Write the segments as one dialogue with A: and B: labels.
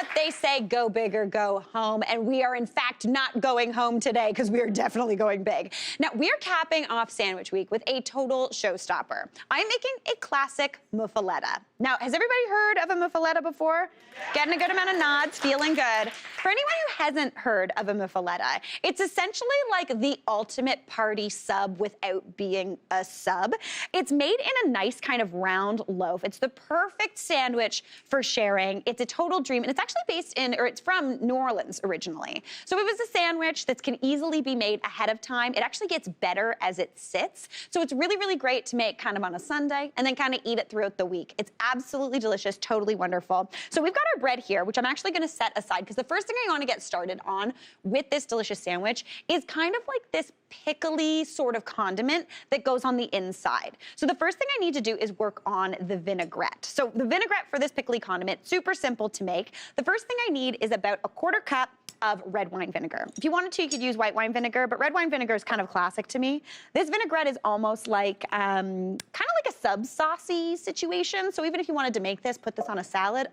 A: what? They say go big or go home, and we are in fact not going home today because we are definitely going big. Now, we are capping off Sandwich Week with a total showstopper. I'm making a classic muffuletta. Now, has everybody heard of a muffuletta before? Getting a good amount of nods, feeling good. For anyone who hasn't heard of a muffuletta, it's essentially like the ultimate party sub without being a sub. It's made in a nice kind of round loaf. It's the perfect sandwich for sharing. It's a total dream, and it's actually based in, or it's from New Orleans originally. So it was a sandwich that can easily be made ahead of time. It actually gets better as it sits. So it's really, really great to make kind of on a Sunday and then kind of eat it throughout the week. It's absolutely delicious, totally wonderful. So we've got our bread here, which I'm actually gonna set aside because the first thing I wanna get started on with this delicious sandwich is kind of like this pickly sort of condiment that goes on the inside. So the first thing I need to do is work on the vinaigrette. So the vinaigrette for this pickly condiment, super simple to make. The first thing I need is about a 1/4 cup of red wine vinegar. If you wanted to, you could use white wine vinegar, but red wine vinegar is kind of classic to me. This vinaigrette is almost like, kind of like a sub-saucy situation. So even if you wanted to make this, put this on a salad,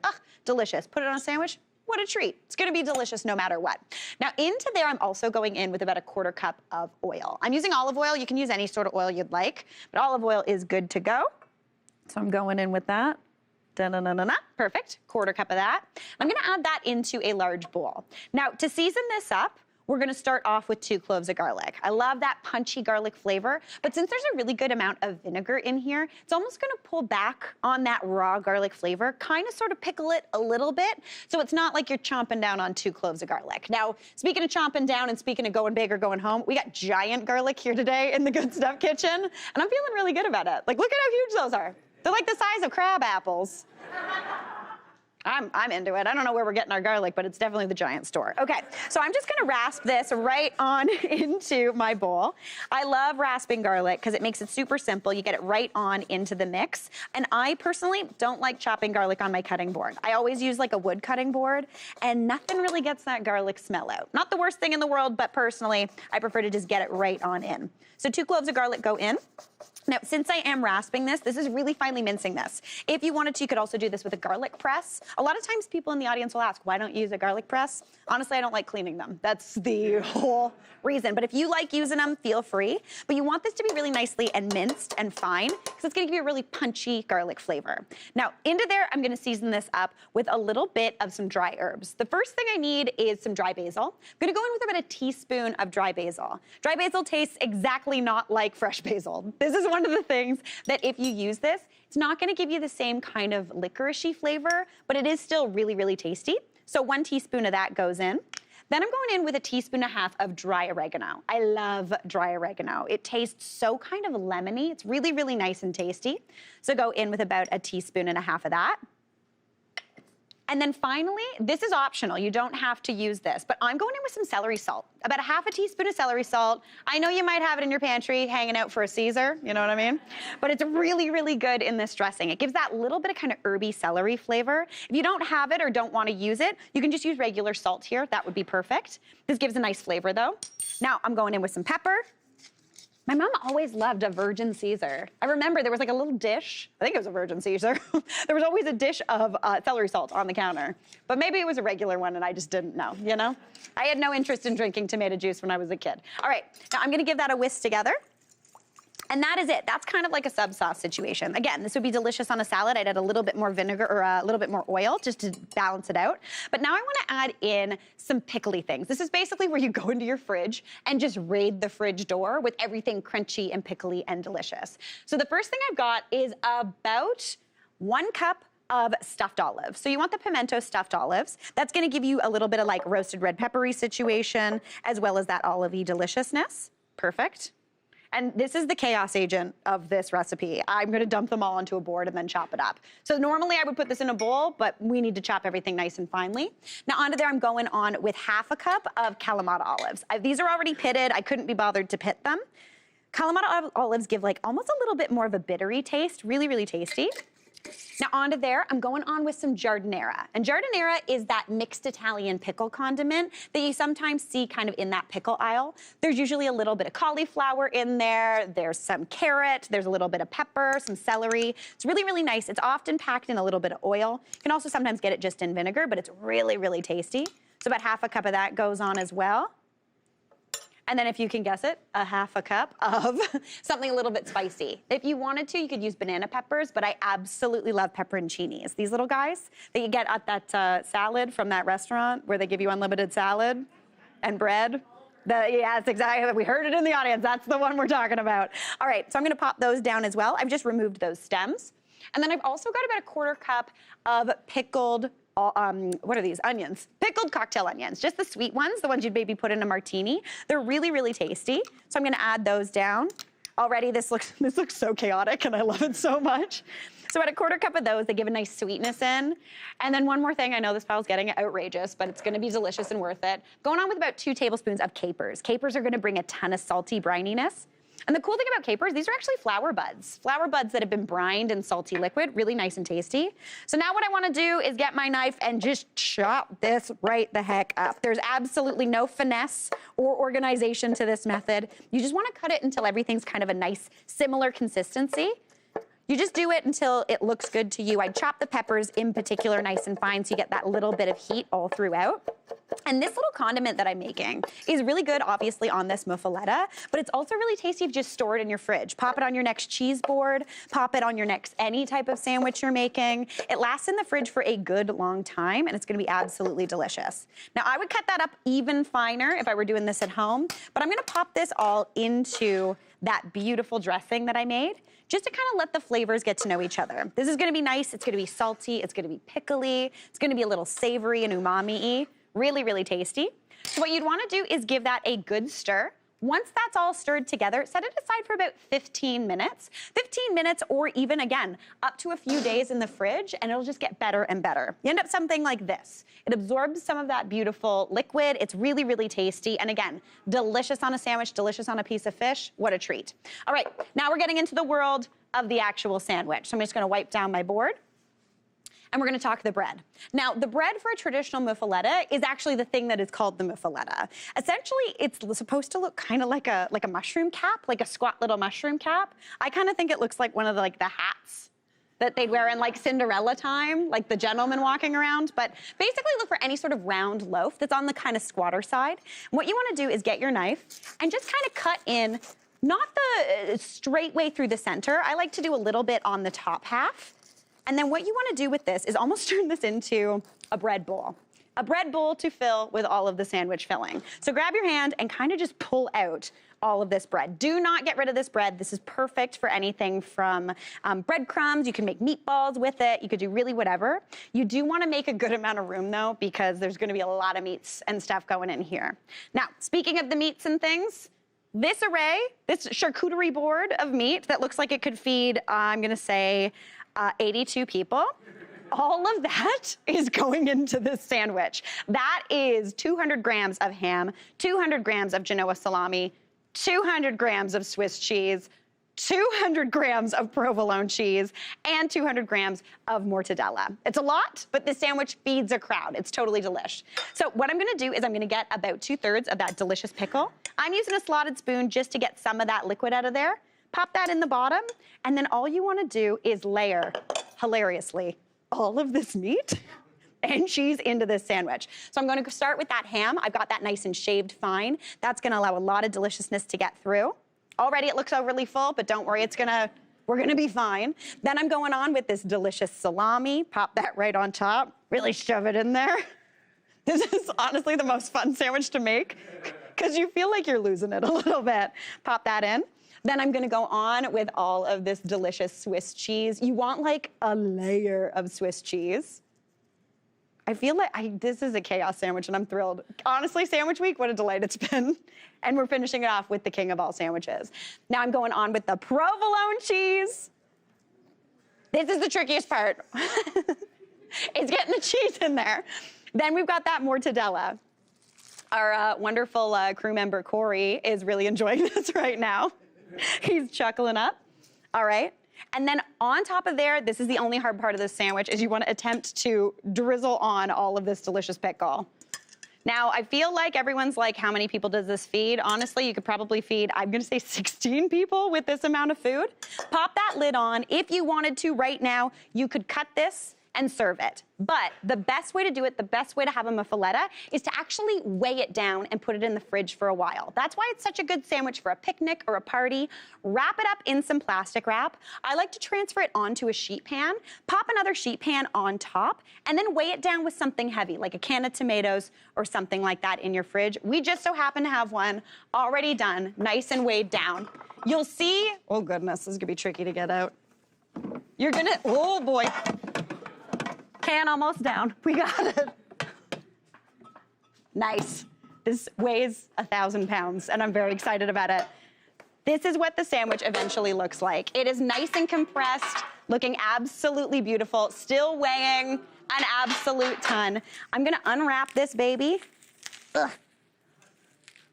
A: delicious. Put it on a sandwich, what a treat. It's gonna be delicious no matter what. Now into there, I'm also going in with about a 1/4 cup of oil. I'm using olive oil. You can use any sort of oil you'd like, but olive oil is good to go. So I'm going in with that. Da-na-na-na-na. Perfect, 1/4 cup of that. I'm gonna add that into a large bowl. Now, to season this up, we're gonna start off with 2 cloves of garlic. I love that punchy garlic flavor, but since there's a really good amount of vinegar in here, it's almost gonna pull back on that raw garlic flavor, kind of sort of pickle it a little bit, so it's not like you're chomping down on 2 cloves of garlic. Now, speaking of chomping down and speaking of going big or going home, we got giant garlic here today in the Good Stuff kitchen, and I'm feeling really good about it. Like, look at how huge those are. They're like the size of crab apples. I'm into it. I don't know where we're getting our garlic, but it's definitely the giant store. Okay, so I'm just gonna rasp this right on into my bowl. I love rasping garlic because it makes it super simple. You get it right on into the mix. And I personally don't like chopping garlic on my cutting board. I always use like a wood cutting board, and nothing really gets that garlic smell out. Not the worst thing in the world, but personally, I prefer to just get it right on in. So 2 cloves of garlic go in. Now, since I am rasping this is really finely mincing this. If you wanted to, you could also do this with a garlic press. A lot of times people in the audience will ask, why don't you use a garlic press? Honestly, I don't like cleaning them. That's the whole reason. But if you like using them, feel free. But you want this to be really nicely and minced and fine because it's gonna give you a really punchy garlic flavor. Now, into there, I'm gonna season this up with a little bit of some dry herbs. The first thing I need is some dry basil. I'm gonna go in with about a teaspoon of dry basil. Dry basil tastes exactly not like fresh basil. This is one of the things that if you use this, it's not gonna give you the same kind of licoricey flavor, but it is still really, really tasty. So 1 teaspoon of that goes in. Then I'm going in with a 1.5 teaspoons of dry oregano. I love dry oregano. It tastes so kind of lemony. It's really, really nice and tasty. So go in with about 1.5 teaspoons of that. And then finally, this is optional. You don't have to use this, but I'm going in with some celery salt. About 1/2 teaspoon of celery salt. I know you might have it in your pantry hanging out for a Caesar, you know what I mean? But it's really, really good in this dressing. It gives that little bit of kind of herby celery flavor. If you don't have it or don't want to use it, you can just use regular salt here. That would be perfect. This gives a nice flavor though. Now I'm going in with some pepper. My mom always loved a virgin Caesar. I remember there was like a little dish, I think it was a virgin Caesar. There was always a dish of celery salt on the counter, but maybe it was a regular one and I just didn't know, you know? I had no interest in drinking tomato juice when I was a kid. All right, now I'm gonna give that a whisk together. And that is it. That's kind of like a sub sauce situation. Again, this would be delicious on a salad. I'd add a little bit more vinegar or a little bit more oil just to balance it out. But now I want to add in some pickly things. This is basically where you go into your fridge and just raid the fridge door with everything crunchy and pickly and delicious. So the first thing I've got is about 1 cup of stuffed olives. So you want the pimento stuffed olives. That's gonna give you a little bit of like roasted red peppery situation, as well as that olivey deliciousness. Perfect. And this is the chaos agent of this recipe. I'm gonna dump them all onto a board and then chop it up. So normally I would put this in a bowl, but we need to chop everything nice and finely. Now onto there, I'm going on with 1/2 cup of Kalamata olives. These are already pitted. I couldn't be bothered to pit them. Kalamata olives give like almost a little bit more of a bittery taste, really, really tasty. Now onto there, I'm going on with some giardiniera. And giardiniera is that mixed Italian pickle condiment that you sometimes see kind of in that pickle aisle. There's usually a little bit of cauliflower in there. There's some carrot. There's a little bit of pepper, some celery. It's really, really nice. It's often packed in a little bit of oil. You can also sometimes get it just in vinegar, but it's really, really tasty. So about half a cup of that goes on as well. And then if you can guess it, a half a cup of something a little bit spicy. If you wanted to, you could use banana peppers, but I absolutely love pepperoncinis. These little guys that you get at that salad from that restaurant where they give you unlimited salad and bread. Yes, exactly. We heard it in the audience. That's the one we're talking about. All right, so I'm gonna pop those down as well. I've just removed those stems. And then I've also got about a quarter cup of pickled what are these? Onions. Pickled cocktail onions, just the sweet ones, the ones you'd maybe put in a martini. They're really, really tasty. So I'm gonna add those down. Already this looks so chaotic and I love it so much. So at a quarter cup of those, they give a nice sweetness in. And then one more thing, I know this file's getting outrageous, but it's gonna be delicious and worth it. Going on with about 2 tablespoons of capers. Capers are gonna bring a ton of salty brininess. And the cool thing about capers, these are actually flower buds that have been brined in salty liquid, really nice and tasty. So now what I wanna do is get my knife and just chop this right the heck up. There's absolutely no finesse or organization to this method. You just wanna cut it until everything's kind of a nice, similar consistency. You just do it until it looks good to you. I chop the peppers in particular nice and fine so you get that little bit of heat all throughout. And this little condiment that I'm making is really good, obviously, on this muffuletta, but it's also really tasty if you just store it in your fridge. Pop it on your next cheese board, pop it on your next any type of sandwich you're making. It lasts in the fridge for a good long time, and it's gonna be absolutely delicious. Now, I would cut that up even finer if I were doing this at home, but I'm gonna pop this all into that beautiful dressing that I made, just to kind of let the flavors get to know each other. This is gonna be nice, it's gonna be salty, it's gonna be pickly, it's gonna be a little savory and umami-y, really, really tasty. So what you'd wanna do is give that a good stir. Once that's all stirred together, set it aside for about 15 minutes. 15 minutes or even, again, up to a few days in the fridge, and it'll just get better and better. You end up something like this. It absorbs some of that beautiful liquid. It's really, really tasty. And again, delicious on a sandwich, delicious on a piece of fish. What a treat. All right, now we're getting into the world of the actual sandwich. So I'm just gonna wipe down my board. And we're gonna talk the bread. Now, the bread for a traditional muffuletta is actually the thing that is called the muffuletta. Essentially, it's supposed to look kind of like a mushroom cap, like a squat little mushroom cap. I kind of think it looks like one of the hats that they'd wear in Cinderella time, like the gentleman walking around. But basically look for any sort of round loaf that's on the kind of squatter side. And what you wanna do is get your knife and just kind of cut in, not the straight way through the center. I like to do a little bit on the top half. And then what you wanna do with this is almost turn this into a bread bowl. A bread bowl to fill with all of the sandwich filling. So grab your hand and kind of just pull out all of this bread. Do not get rid of this bread. This is perfect for anything from breadcrumbs. You can make meatballs with it. You could do really whatever. You do wanna make a good amount of room though, because there's gonna be a lot of meats and stuff going in here. Now, speaking of the meats and things, this array, this charcuterie board of meat that looks like it could feed, I'm gonna say, 82 people. All of that is going into this sandwich. That is 200 grams of ham, 200 grams of Genoa salami, 200 grams of Swiss cheese, 200 grams of provolone cheese, and 200 grams of mortadella. It's a lot, but this sandwich feeds a crowd. It's totally delish. So what I'm gonna do is I'm gonna get about 2/3 of that delicious pickle. I'm using a slotted spoon just to get some of that liquid out of there. Pop that in the bottom, and then all you wanna do is layer, hilariously, all of this meat and cheese into this sandwich. So I'm gonna start with that ham. I've got that nice and shaved fine. That's gonna allow a lot of deliciousness to get through. Already it looks overly full, but don't worry, we're gonna be fine. Then I'm going on with this delicious salami. Pop that right on top, really shove it in there. This is honestly the most fun sandwich to make because you feel like you're losing it a little bit. Pop that in. Then I'm gonna go on with all of this delicious Swiss cheese. You want a layer of Swiss cheese. I feel like this is a chaos sandwich and I'm thrilled. Honestly, sandwich week, what a delight it's been. And we're finishing it off with the king of all sandwiches. Now I'm going on with the provolone cheese. This is the trickiest part. It's getting the cheese in there. Then we've got that mortadella. Our wonderful crew member, Corey, is really enjoying this right now. He's chuckling up. All right. And then on top of there, this is the only hard part of this sandwich, is you want to attempt to drizzle on all of this delicious pickle. Now, I feel like everyone's like, how many people does this feed? Honestly, you could probably feed, I'm gonna say 16 people with this amount of food. Pop that lid on. If you wanted to right now, you could cut this and serve it. But the best way to do it, the best way to have a muffuletta is to actually weigh it down and put it in the fridge for a while. That's why it's such a good sandwich for a picnic or a party. Wrap it up in some plastic wrap. I like to transfer it onto a sheet pan, pop another sheet pan on top, and then weigh it down with something heavy, like a can of tomatoes or something like that in your fridge. We just so happen to have one already done, nice and weighed down. You'll see, oh goodness, this is gonna be tricky to get out. You're gonna, oh boy. Pan almost down. We got it. Nice. This weighs 1,000 pounds, and I'm very excited about it. This is what the sandwich eventually looks like. It is nice and compressed, looking absolutely beautiful, still weighing an absolute ton. I'm gonna unwrap this baby. Ugh.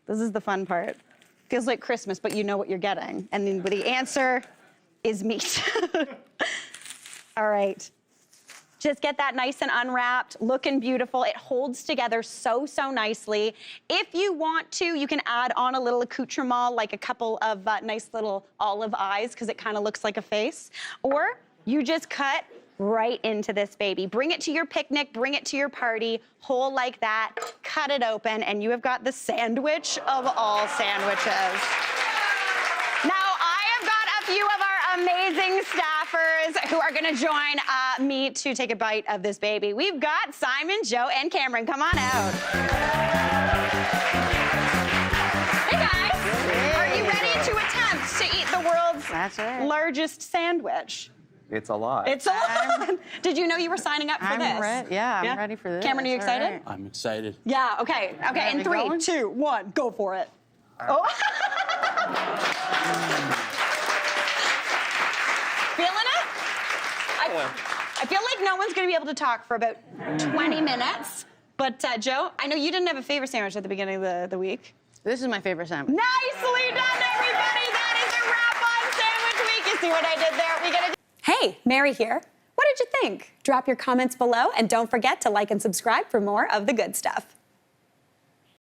A: This is the fun part. Feels like Christmas, but you know what you're getting. And then the answer is meat. All right. Just get that nice and unwrapped, looking beautiful. It holds together so, so nicely. If you want to, you can add on a little accoutrement, like a couple of nice little olive eyes, because it kind of looks like a face. Or you just cut right into this baby. Bring it to your picnic, bring it to your party, whole like that, cut it open, and you have got the sandwich of all sandwiches. Now, I have got a few of our amazing staffers who are gonna join me to take a bite of this baby. We've got Simon, Joe, and Cameron. Come on out. Hey guys, are you ready to attempt to eat the world's largest sandwich?
B: It's a lot.
A: It's a lot. Did you know you were signing up for this?
C: I'm ready for this.
A: Cameron, are you excited?
C: Right.
B: I'm excited.
A: Yeah, okay. Okay, in 3, 2, 1, go for it. Oh. Feeling it? I feel like no one's gonna be able to talk for about 20 minutes. But Joe, I know you didn't have a favorite sandwich at the beginning of the week.
C: This is my favorite sandwich.
A: Nicely done, everybody. That is a wrap on Sandwich Week. You see what I did there? We gotta. Hey, Mary here. What did you think? Drop your comments below, and don't forget to like and subscribe for more of the good stuff.